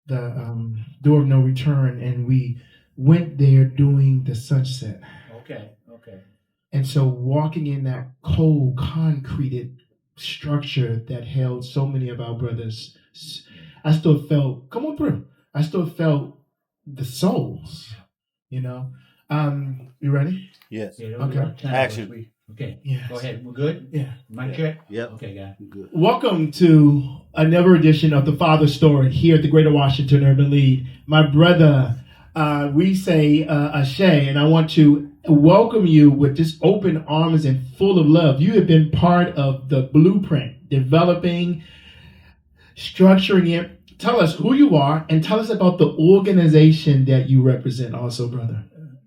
the door of no return, and we went there during the sunset. Okay, okay. And so, walking in that cold, concreted structure that held so many of our brothers, I still felt, come on through. I still felt the souls, you know. You ready? Yes. Yeah, Okay. Action. Okay. Yes. Go ahead. We're good? Yeah. Mic Yeah. check? Yep. Okay, guy. Good. Welcome to another edition of the Father Story here at the Greater Washington Urban League. My brother, we say Ashe, and I want to welcome you with just open arms and full of love. You have been part of the blueprint, developing, structuring it. Tell us who you are and tell us about the organization that you represent also, brother.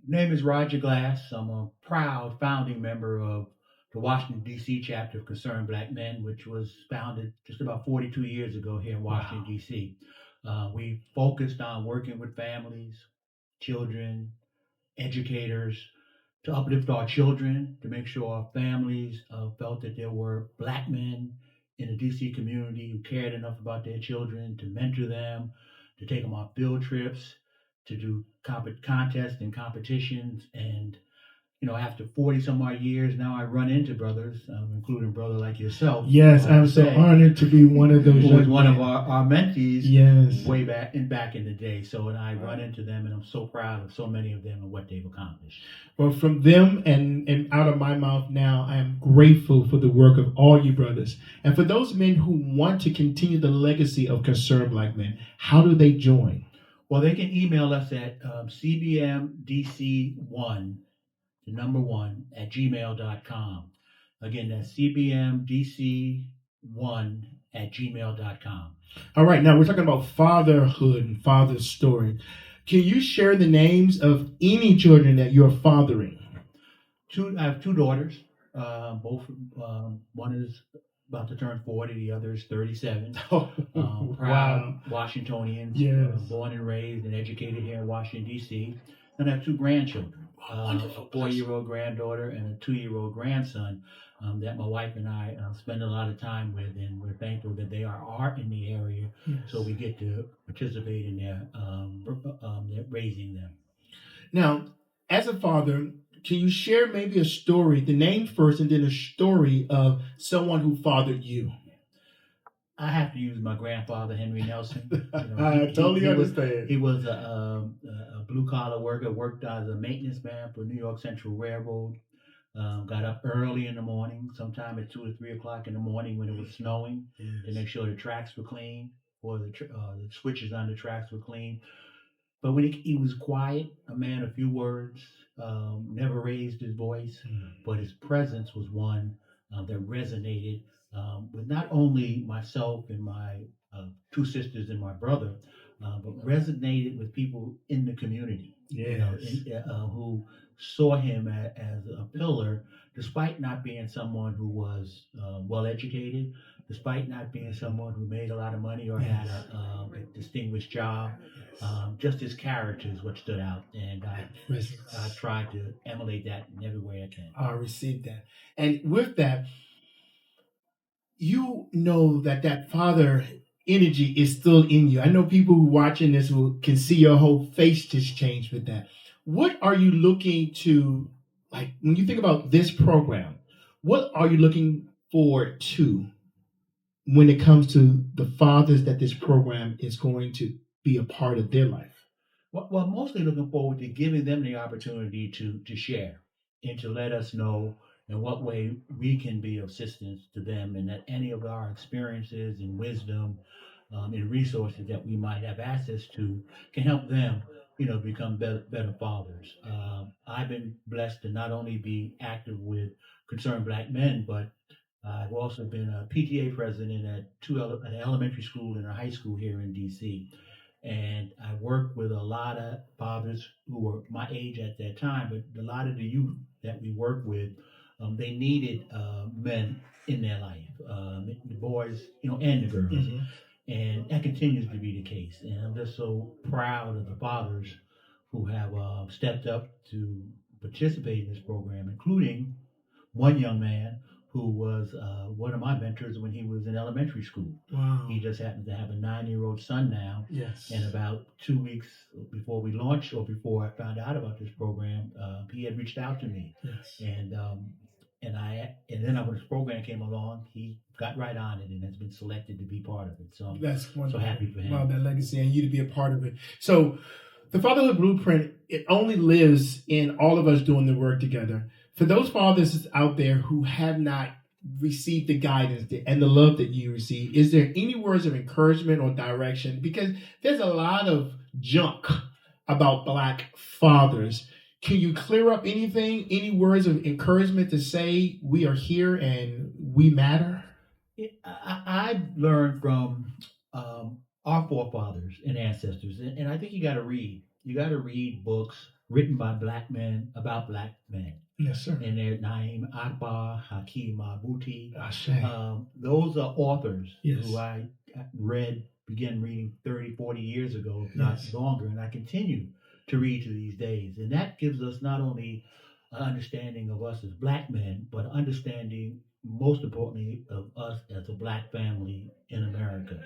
Name is Roger Glass. I'm a proud founding member of the Washington, D.C. chapter of Concerned Black Men, which was founded just about 42 years ago here in Washington, Wow. D.C. We focused on working with families, children, educators, to uplift our children, to make sure our families felt that there were Black men in the DC community who cared enough about their children to mentor them, to take them on field trips, to do contests and competitions. And, after 40 some odd years, now I run into brothers, including a brother like yourself. Yes, I'm so honored to be one of those. Who was one of our mentees. Yes. Way back in the day. So, and I run into them, and I'm so proud of so many of them and what they've accomplished. Well, from them and out of my mouth now, I am grateful for the work of all you brothers. And for those men who want to continue the legacy of Concerned Black Men, how do they join? Well, they can email us at cbmdc1, the number one, at gmail.com. Again, that's cbmdc1 at gmail.com. All right, now we're talking about fatherhood and father's story. Can you share the names of any children that you're fathering? I have two daughters. Both, one is about to turn 40, the other is 37. Proud Wow. Washingtonians, Yes. born and raised and educated here in Washington, D.C. And I have two grandchildren, a 4-year-old granddaughter and a 2-year-old grandson that my wife and I spend a lot of time with, and we're thankful that they are in the area, Yes. so we get to participate in their raising them. Now, as a father, can you share maybe a story, the name first, and then a story of someone who fathered you? I have to use my grandfather, Henry Nelson. I totally understand. He was a blue-collar worker, worked as a maintenance man for New York Central Railroad. Got up early in the morning, sometime at 2 or 3 o'clock in the morning when it was snowing, to make sure the tracks were clean, or the switches on the tracks were clean. But when he was quiet, a man of few words, never raised his voice, but his presence was one that resonated with not only myself and my two sisters and my brother, but resonated with people in the community. Yes. Who saw him as a pillar, despite not being someone who was well educated, despite not being someone who made a lot of money or had a distinguished job. Just his character is what stood out, and I tried to emulate that in every way I can. I received that. And with that, you know that father energy is still in you. I know people who watching this can see your whole face just change with that. What are you looking to, like, when you think about this program, what are you looking forward to when it comes to the fathers that this program is going to be a part of their life? Well, mostly looking forward to giving them the opportunity to share and to let us know in what way we can be of assistance to them, and that any of our experiences and wisdom and resources that we might have access to can help them, become better fathers. I've been blessed to not only be active with Concerned Black Men, but I've also been a PTA president at an elementary school and a high school here in DC. And I worked with a lot of fathers who were my age at that time, but a lot of the youth that we worked with, they needed men in their life, the boys, and the girls. Mm-hmm. And that continues to be the case. And I'm just so proud of the fathers who have stepped up to participate in this program, including one young man who was one of my mentors when he was in elementary school. Wow. He just happens to have a 9-year-old son now. Yes. And about 2 weeks before we launched, or before I found out about this program, he had reached out to me. Yes. And then when this program came along, he got right on it and has been selected to be part of it. So That's wonderful. So happy for him. Wow, that legacy and you to be a part of it. So the Fatherhood Blueprint, it only lives in all of us doing the work together. For those fathers out there who have not received the guidance and the love that you receive, is there any words of encouragement or direction? Because there's a lot of junk about Black fathers. Can you clear up anything? Any words of encouragement to say we are here and we matter? I've learned from our forefathers and ancestors, and I think you got to read. You got to read books written by Black men about Black men. Yes, sir. And they're Na'im Akbar, Hakeem Mabuti. Those are authors Yes. who I began reading 30, 40 years ago, if not Yes. longer, and I continue to read to these days. And that gives us not only an understanding of us as Black men, but understanding, most importantly, of us as a Black family in America.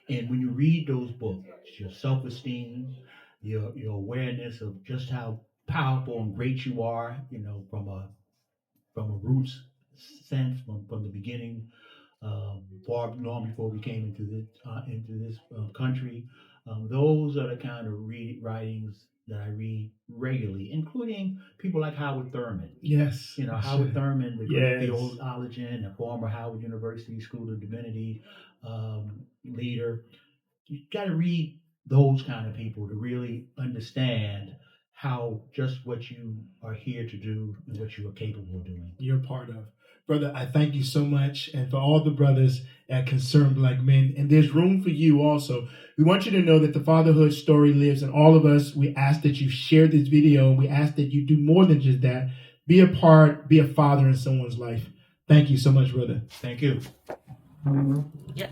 And when you read those books, your self-esteem, your awareness of just how powerful and great you are, from a roots sense, from the beginning, far long before we came into this country. Those are the kind of writings that I read regularly, including people like Howard Thurman. Yes. Howard Thurman, the great Yes. theologian, a former Howard University School of Divinity leader. You got to read those kind of people to really understand how just what you are here to do and what you are capable of doing. You're part of. Brother, I thank you so much. And for all the brothers at Concerned Black Men, and there's room for you also. We want you to know that the fatherhood story lives in all of us. We ask that you share this video. We ask that you do more than just that. Be a part, be a father in someone's life. Thank you so much, brother. Thank you. Yeah.